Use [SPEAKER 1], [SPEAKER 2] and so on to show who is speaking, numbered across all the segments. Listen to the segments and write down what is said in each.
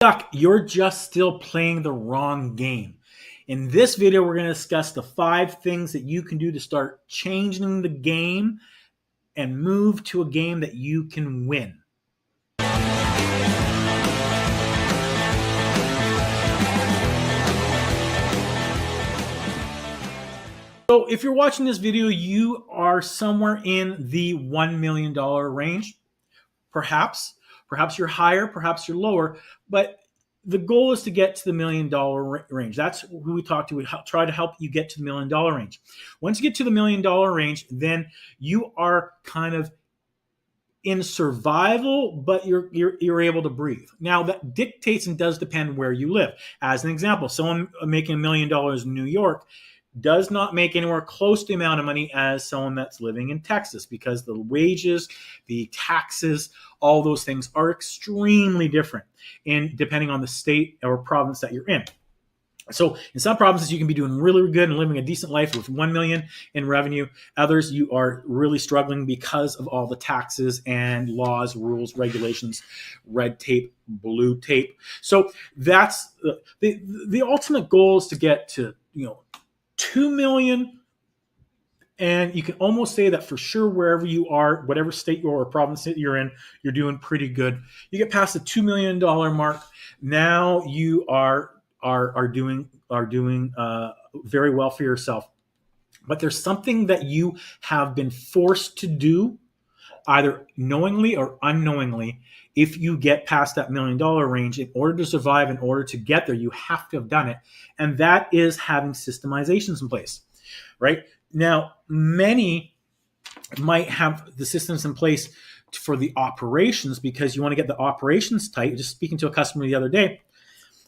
[SPEAKER 1] Stuck, you're just still playing the wrong game. In this video, we're going to discuss the 5 things that you can do to start changing the game and move to a game that you can win. So if you're watching this video, you are somewhere in the $1 million range. Perhaps you're higher, perhaps you're lower, but the goal is to get to the $1 million range. That's who we talk to. We try to help you get to the $1 million range. Once you get to the $1 million range, then you are kind of in survival, but you're able to breathe. Now that dictates and does depend where you live. As an example, someone making $1 million in New York does not make anywhere close to the amount of money as someone that's living in Texas, because the wages, the taxes, all those things are extremely different in depending on the state or province that you're in. So in some provinces, you can be doing really good and living a decent life with 1 million in revenue. Others, you are really struggling because of all the taxes and laws, rules, regulations, red tape, blue tape. So that's the ultimate goal is to get to 2 million. And you can almost say that for sure, wherever you are, whatever state you are or province that you're in, you're doing pretty good. You get past the $2 million mark. Now you are doing very well for yourself. But there's something that you have been forced to do, either knowingly or unknowingly. If you get past that $1 million range, in order to survive, in order to get there, you have to have done it. And that is having systemizations in place, right? Now, many might have the systems in place for the operations because you want to get the operations tight. Just speaking to a customer the other day,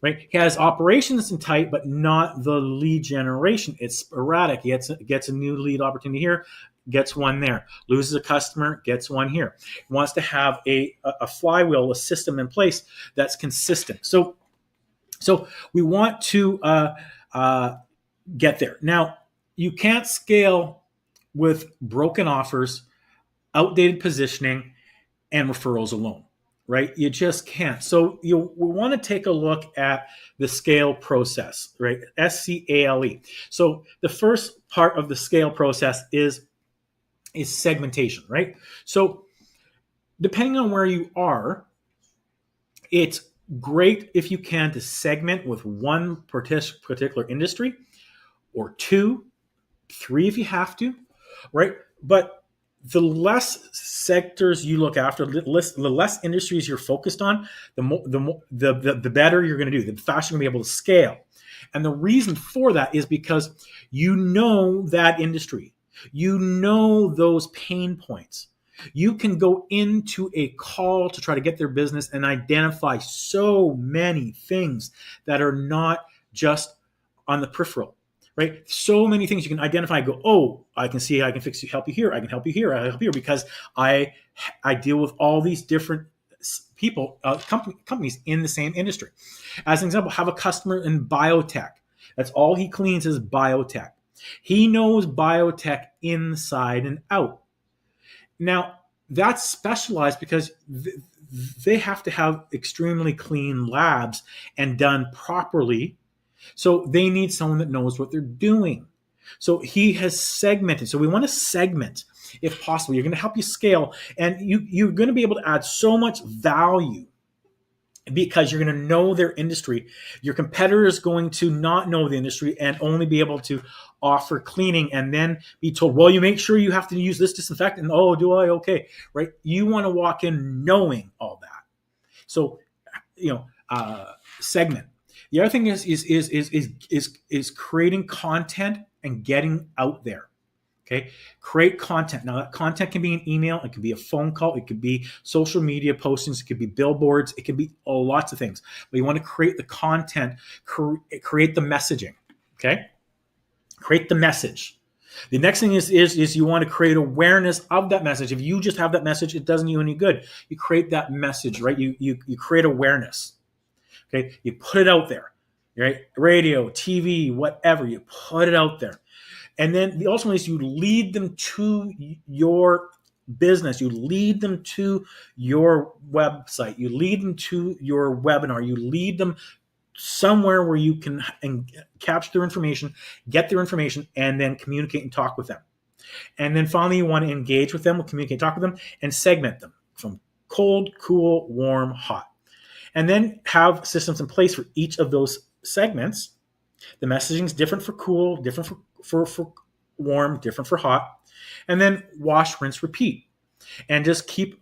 [SPEAKER 1] right? He has operations in tight, but not the lead generation. It's sporadic. He gets a new lead opportunity here, gets one there. Loses a customer, gets one here. He wants to have a flywheel, a system in place that's consistent. So we want to get there. Now, you can't scale with broken offers, outdated positioning, and referrals alone, right? You just can't. So we want to take a look at the scale process, right? SCALE. So the first part of the scale process is segmentation, right? So depending on where you are, it's great if you can to segment with one particular industry, or 2, 3 if you have to, right? But the less sectors you look after, the less industries you're focused on, the better you're going to do, the faster you're going to be able to scale. And the reason for that is because you know that industry, you know those pain points. You can go into a call to try to get their business and identify so many things that are not just on the peripheral. Right? So many things you can identify and go, oh, I can see, I can help you here. I can help you here. I help you here because I deal with all these different people, companies in the same industry. As an example, have a customer in biotech. That's all he cleans is biotech. He knows biotech inside and out. Now, that's specialized because they have to have extremely clean labs and done properly. So they need someone that knows what they're doing. So he has segmented. So we want to segment if possible. You're going to help you scale, and you're going to be able to add so much value because you're going to know their industry. Your competitor is going to not know the industry and only be able to offer cleaning and then be told, well, you make sure you have to use this disinfectant. Oh, do I? Okay. Right. You want to walk in knowing all that. So, segment. The other thing is creating content and getting out there. Okay, create content. Now that content can be an email, it could be a phone call, it could be social media postings, it could be billboards, it could be lots of things. But you want to create the content, create the messaging. Okay, create the message. The next thing is you want to create awareness of that message. If you just have that message, it doesn't do you any good. You create that message, right? You create awareness. Okay, you put it out there, right? Radio, TV, whatever, you put it out there. And then the ultimate is you lead them to your business. You lead them to your website. You lead them to your webinar. You lead them somewhere where you can capture their information, get their information, and then communicate and talk with them. And then finally, you want to engage with them, communicate, talk with them, and segment them from cold, cool, warm, hot. And then have systems in place for each of those segments. The messaging is different for cool, different for warm, different for hot. And then wash, rinse, repeat. And just keep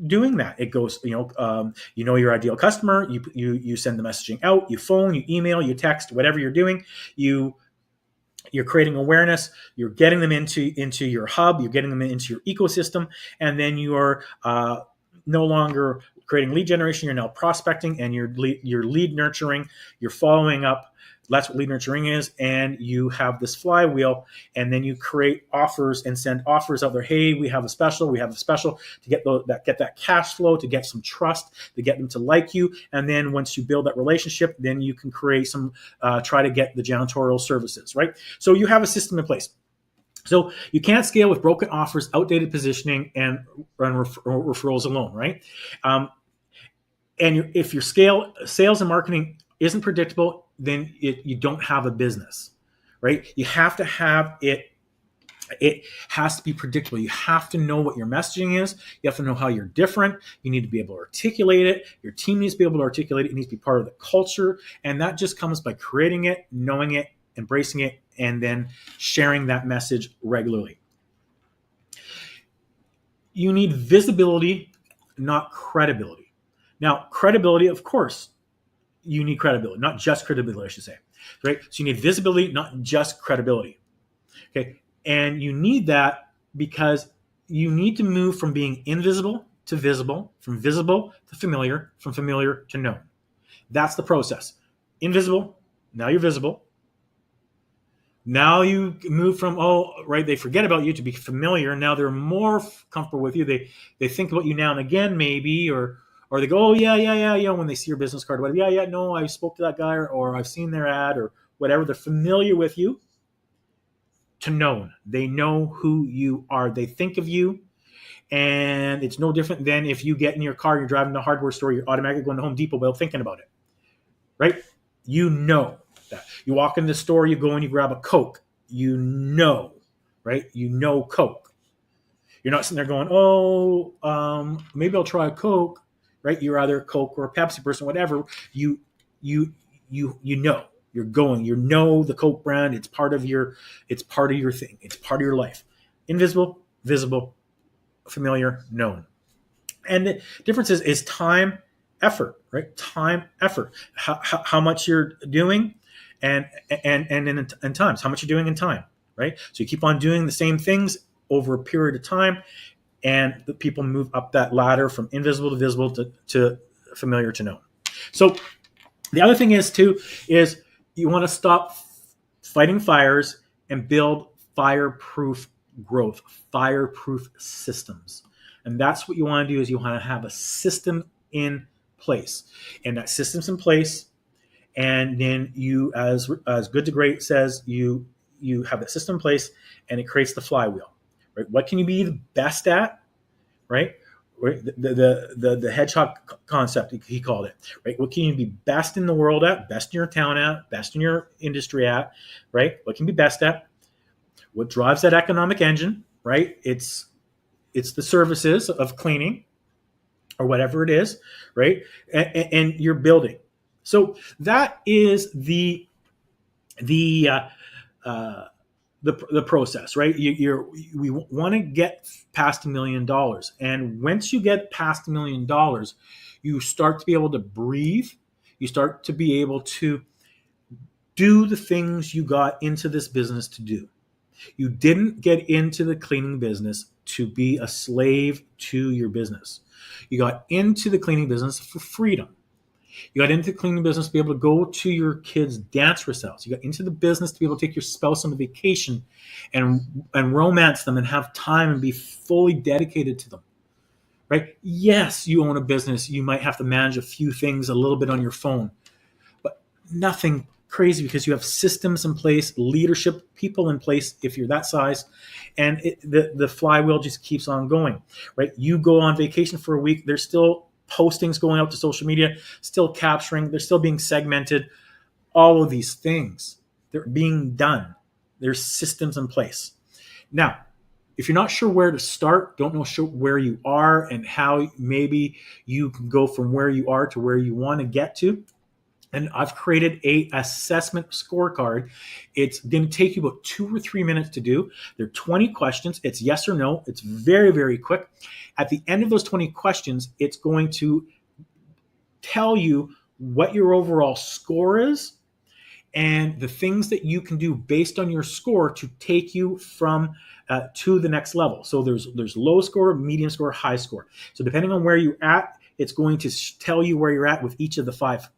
[SPEAKER 1] doing that. It goes, your ideal customer, you send the messaging out, you phone, you email, you text, whatever you're doing, you're creating awareness, you're getting them into your hub, you're getting them into your ecosystem, and then you are no longer creating lead generation, you're now prospecting, and you're lead nurturing, you're following up. That's what lead nurturing is. And you have this flywheel, and then you create offers and send offers out there. Hey, we have a special to get that cash flow, to get some trust, to get them to like you. And then once you build that relationship, then you can create some, try to get the janitorial services, right? So you have a system in place. So you can't scale with broken offers, outdated positioning, and referrals alone, right? And if your sales and marketing isn't predictable, then you don't have a business, right? You have to have it. It has to be predictable. You have to know what your messaging is. You have to know how you're different. You need to be able to articulate it. Your team needs to be able to articulate it. It needs to be part of the culture. And that just comes by creating it, knowing it, embracing it, and then sharing that message regularly. You need visibility, not credibility. Now, credibility, of course, you need credibility, not just credibility, I should say, right? So you need visibility, not just credibility, okay? And you need that because you need to move from being invisible to visible, from visible to familiar, from familiar to known. That's the process. Invisible, now you're visible. Now you move from, they forget about you, to be familiar. Now they're more comfortable with you. They think about you now and again, maybe, or they go, yeah, when they see your business card, whatever, no, I spoke to that guy, or I've seen their ad, or whatever. They're familiar with you. To known. They know who you are. They think of you. And it's no different than if you get in your car, you're driving to a hardware store, you're automatically going to Home Depot without thinking about it, right? You know that. You walk in the store, you go and you grab a Coke. You know, right? You know Coke. You're not sitting there going, maybe I'll try a Coke, right? You're either a Coke or a Pepsi person, whatever. You know. You're going. You know the Coke brand. It's part of your thing. It's part of your life. Invisible, visible, familiar, known. And the difference is time, effort, right? Time, effort. How much you're doing, and times. How much you're doing in time, right? So you keep on doing the same things over a period of time, and the people move up that ladder from invisible to visible to familiar to known. So the other thing is you want to stop fighting fires and build fireproof growth, fireproof systems. And that's what you want to do, is you want to have a system in place. And that system's in place, and then you, as Good to Great says, you have that system in place, and it creates the flywheel. Right? What can you be the best at? Right? The hedgehog concept, he called it, right? What can you be best in the world at, best in your town at, best in your industry at, right? What can you be best at? What drives that economic engine, right? It's the services of cleaning or whatever it is, right? And you're building. So that is the process, right? We want to get past $1 million. And once you get past $1 million, you start to be able to breathe. You start to be able to do the things you got into this business to do. You didn't get into the cleaning business to be a slave to your business. You got into the cleaning business for freedom. You got into the cleaning business to be able to go to your kids' dance recitals. You got into the business to be able to take your spouse on a vacation and romance them and have time and be fully dedicated to them, right? Yes, you own a business. You might have to manage a few things a little bit on your phone, but nothing crazy because you have systems in place, leadership people in place if you're that size, and the flywheel just keeps on going, right? You go on vacation for a week, there's still postings going out to social media, still capturing, they're still being segmented. All of these things, they're being done. There's systems in place. Now, if you're not sure where to start, don't know where you are and how maybe you can go from where you are to where you want to get to, and I've created a assessment scorecard. It's going to take you about 2 or 3 minutes to do. There are 20 questions. It's yes or no. It's very, very quick. At the end of those 20 questions, it's going to tell you what your overall score is and the things that you can do based on your score to take you from to the next level. So there's low score, medium score, high score. So depending on where you're at, it's going to tell you where you're at with each of the five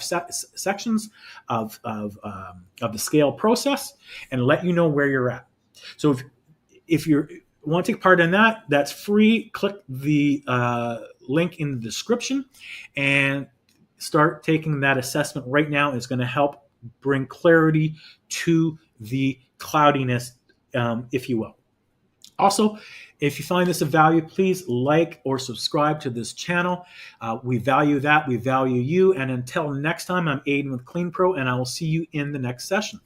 [SPEAKER 1] sections of the scale process and let you know where you're at. So if you want to take part in that, that's free. Click the link in the description and start taking that assessment right now. It's going to help bring clarity to the cloudiness, if you will. Also, if you find this of value, please like or subscribe to this channel. We value that. We value you. And until next time, I'm Aiden with CleanPro, and I will see you in the next session.